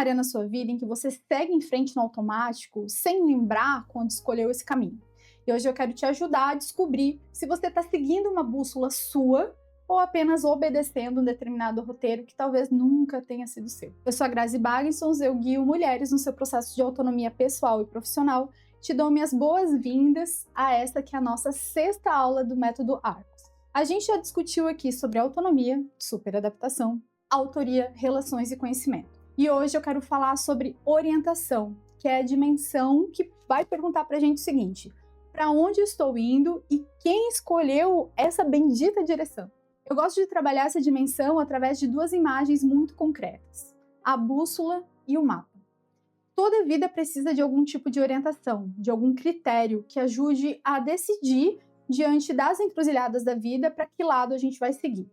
área na sua vida em que você segue em frente no automático sem lembrar quando escolheu esse caminho. E hoje eu quero te ajudar a descobrir se você está seguindo uma bússola sua ou apenas obedecendo um determinado roteiro que talvez nunca tenha sido seu. Eu sou a Grazi Bagensons, eu guio mulheres no seu processo de autonomia pessoal e profissional. Te dou minhas boas-vindas a esta que é a nossa 6ª aula do método ARCOS. A gente já discutiu aqui sobre autonomia, superadaptação, autoria, relações e conhecimento. E hoje eu quero falar sobre orientação, que é a dimensão que vai perguntar pra gente o seguinte: para onde eu estou indo e quem escolheu essa bendita direção? Eu gosto de trabalhar essa dimensão através de 2 imagens muito concretas: a bússola e o mapa. Toda vida precisa de algum tipo de orientação, de algum critério que ajude a decidir diante das encruzilhadas da vida para que lado a gente vai seguir.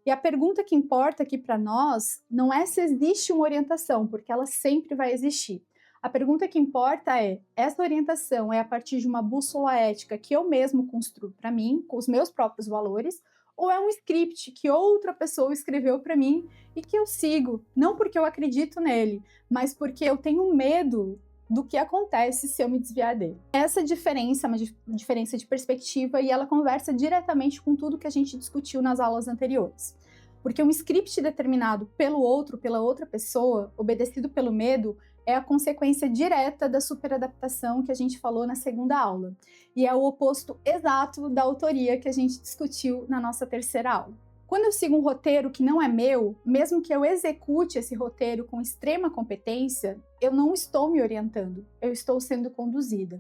E a pergunta que importa aqui para nós não é se existe uma orientação, porque ela sempre vai existir. A pergunta que importa é: essa orientação é a partir de uma bússola ética que eu mesmo construo para mim, com os meus próprios valores, ou é um script que outra pessoa escreveu para mim e que eu sigo, não porque eu acredito nele, mas porque eu tenho medo do que acontece se eu me desviar dele. Essa diferença é uma diferença de perspectiva e ela conversa diretamente com tudo que a gente discutiu nas aulas anteriores. Porque um script determinado pelo outro, pela outra pessoa, obedecido pelo medo, é a consequência direta da superadaptação que a gente falou na 2ª aula. E é o oposto exato da autoria que a gente discutiu na nossa 3ª aula. Quando eu sigo um roteiro que não é meu, mesmo que eu execute esse roteiro com extrema competência, eu não estou me orientando, eu estou sendo conduzida.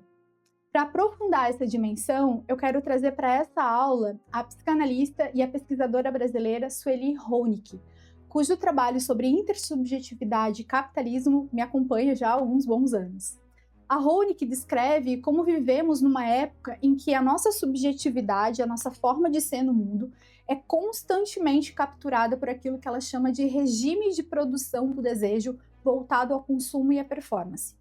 Para aprofundar essa dimensão, eu quero trazer para essa aula a psicanalista e a pesquisadora brasileira Sueli Honig, cujo trabalho sobre intersubjetividade e capitalismo me acompanha já há alguns bons anos. A Honig descreve como vivemos numa época em que a nossa subjetividade, a nossa forma de ser no mundo, é constantemente capturada por aquilo que ela chama de regime de produção do desejo voltado ao consumo e à performance.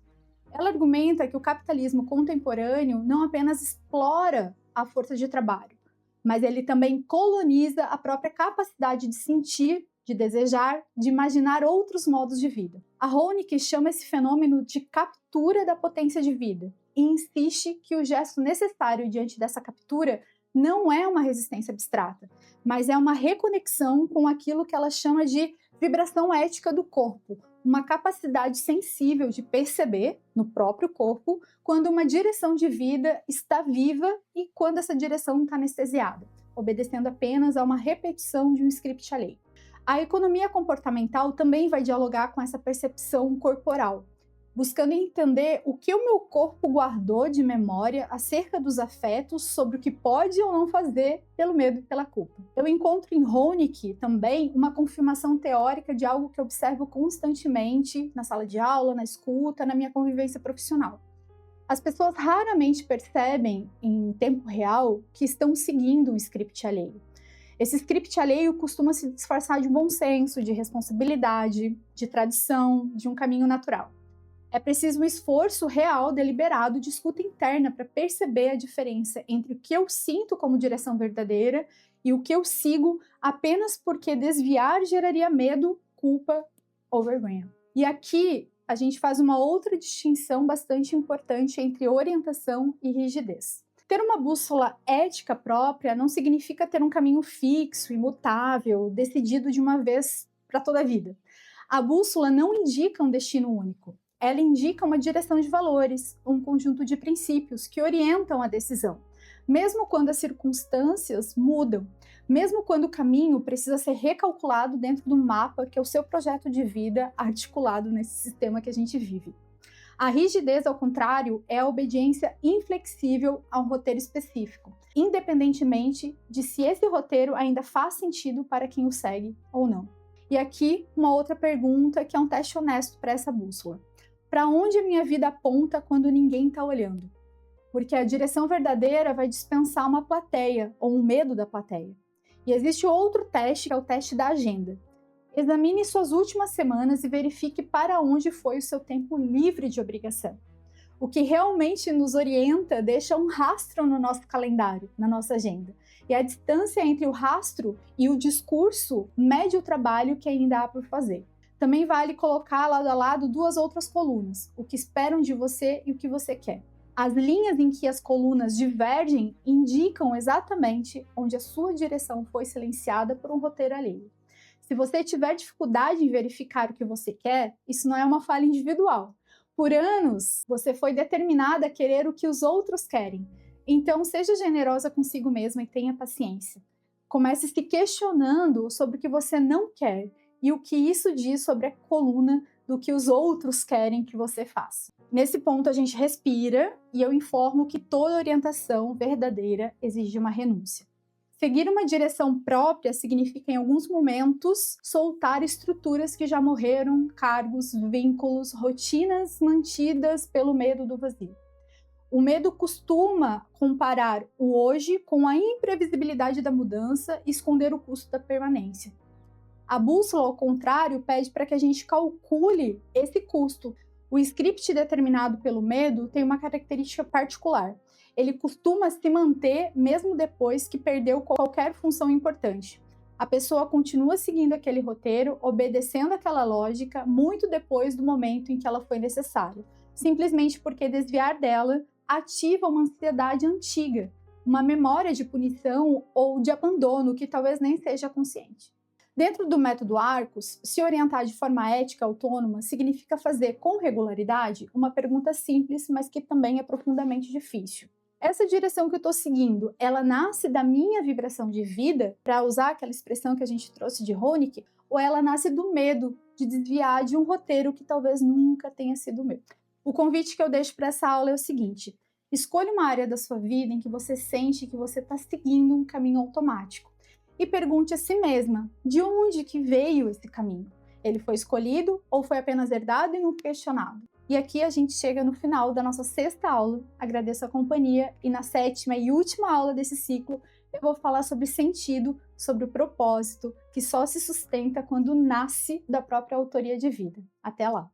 Ela argumenta que o capitalismo contemporâneo não apenas explora a força de trabalho, mas ele também coloniza a própria capacidade de sentir, de desejar, de imaginar outros modos de vida. A Honig chama esse fenômeno de captura da potência de vida e insiste que o gesto necessário diante dessa captura não é uma resistência abstrata, mas é uma reconexão com aquilo que ela chama de vibração ética do corpo, uma capacidade sensível de perceber no próprio corpo quando uma direção de vida está viva e quando essa direção está anestesiada, obedecendo apenas a uma repetição de um script alheio. A economia comportamental também vai dialogar com essa percepção corporal, buscando entender o que o meu corpo guardou de memória acerca dos afetos sobre o que pode ou não fazer pelo medo e pela culpa. Eu encontro em Honig também uma confirmação teórica de algo que eu observo constantemente na sala de aula, na escuta, na minha convivência profissional. As pessoas raramente percebem, em tempo real, que estão seguindo um script alheio. Esse script alheio costuma se disfarçar de bom senso, de responsabilidade, de tradição, de um caminho natural. É preciso um esforço real, deliberado, de escuta interna para perceber a diferença entre o que eu sinto como direção verdadeira e o que eu sigo apenas porque desviar geraria medo, culpa ou vergonha. E aqui a gente faz uma outra distinção bastante importante entre orientação e rigidez. Ter uma bússola ética própria não significa ter um caminho fixo, imutável, decidido de uma vez para toda a vida. A bússola não indica um destino único. Ela indica uma direção de valores, um conjunto de princípios que orientam a decisão, mesmo quando as circunstâncias mudam, mesmo quando o caminho precisa ser recalculado dentro do mapa que é o seu projeto de vida articulado nesse sistema que a gente vive. A rigidez, ao contrário, é a obediência inflexível a um roteiro específico, independentemente de se esse roteiro ainda faz sentido para quem o segue ou não. E aqui, uma outra pergunta que é um teste honesto para essa bússola. Para onde a minha vida aponta quando ninguém está olhando? Porque a direção verdadeira vai dispensar uma plateia ou um medo da plateia. E existe outro teste, que é o teste da agenda. Examine suas últimas semanas e verifique para onde foi o seu tempo livre de obrigação. O que realmente nos orienta deixa um rastro no nosso calendário, na nossa agenda. E a distância entre o rastro e o discurso mede o trabalho que ainda há por fazer. Também vale colocar lado a lado duas outras colunas, o que esperam de você e o que você quer. As linhas em que as colunas divergem indicam exatamente onde a sua direção foi silenciada por um roteiro alheio. Se você tiver dificuldade em verificar o que você quer, isso não é uma falha individual. Por anos, você foi determinada a querer o que os outros querem. Então, seja generosa consigo mesma e tenha paciência. Comece se questionando sobre o que você não quer e o que isso diz sobre a coluna do que os outros querem que você faça. Nesse ponto, a gente respira e eu informo que toda orientação verdadeira exige uma renúncia. Seguir uma direção própria significa, em alguns momentos, soltar estruturas que já morreram, cargos, vínculos, rotinas mantidas pelo medo do vazio. O medo costuma comparar o hoje com a imprevisibilidade da mudança e esconder o custo da permanência. A bússola, ao contrário, pede para que a gente calcule esse custo. O script determinado pelo medo tem uma característica particular. Ele costuma se manter mesmo depois que perdeu qualquer função importante. A pessoa continua seguindo aquele roteiro, obedecendo aquela lógica, muito depois do momento em que ela foi necessária, simplesmente porque desviar dela ativa uma ansiedade antiga, uma memória de punição ou de abandono que talvez nem seja consciente. Dentro do método Arcos, se orientar de forma ética autônoma significa fazer com regularidade uma pergunta simples, mas que também é profundamente difícil. Essa direção que eu estou seguindo, ela nasce da minha vibração de vida, para usar aquela expressão que a gente trouxe de Honeck, ou ela nasce do medo de desviar de um roteiro que talvez nunca tenha sido meu? O convite que eu deixo para essa aula é o seguinte: escolha uma área da sua vida em que você sente que você está seguindo um caminho automático. E pergunte a si mesma, de onde que veio esse caminho? Ele foi escolhido ou foi apenas herdado e não questionado? E aqui a gente chega no final da nossa 6ª aula. Agradeço a companhia e na 7ª e última aula desse ciclo eu vou falar sobre sentido, sobre o propósito, que só se sustenta quando nasce da própria autoria de vida. Até lá!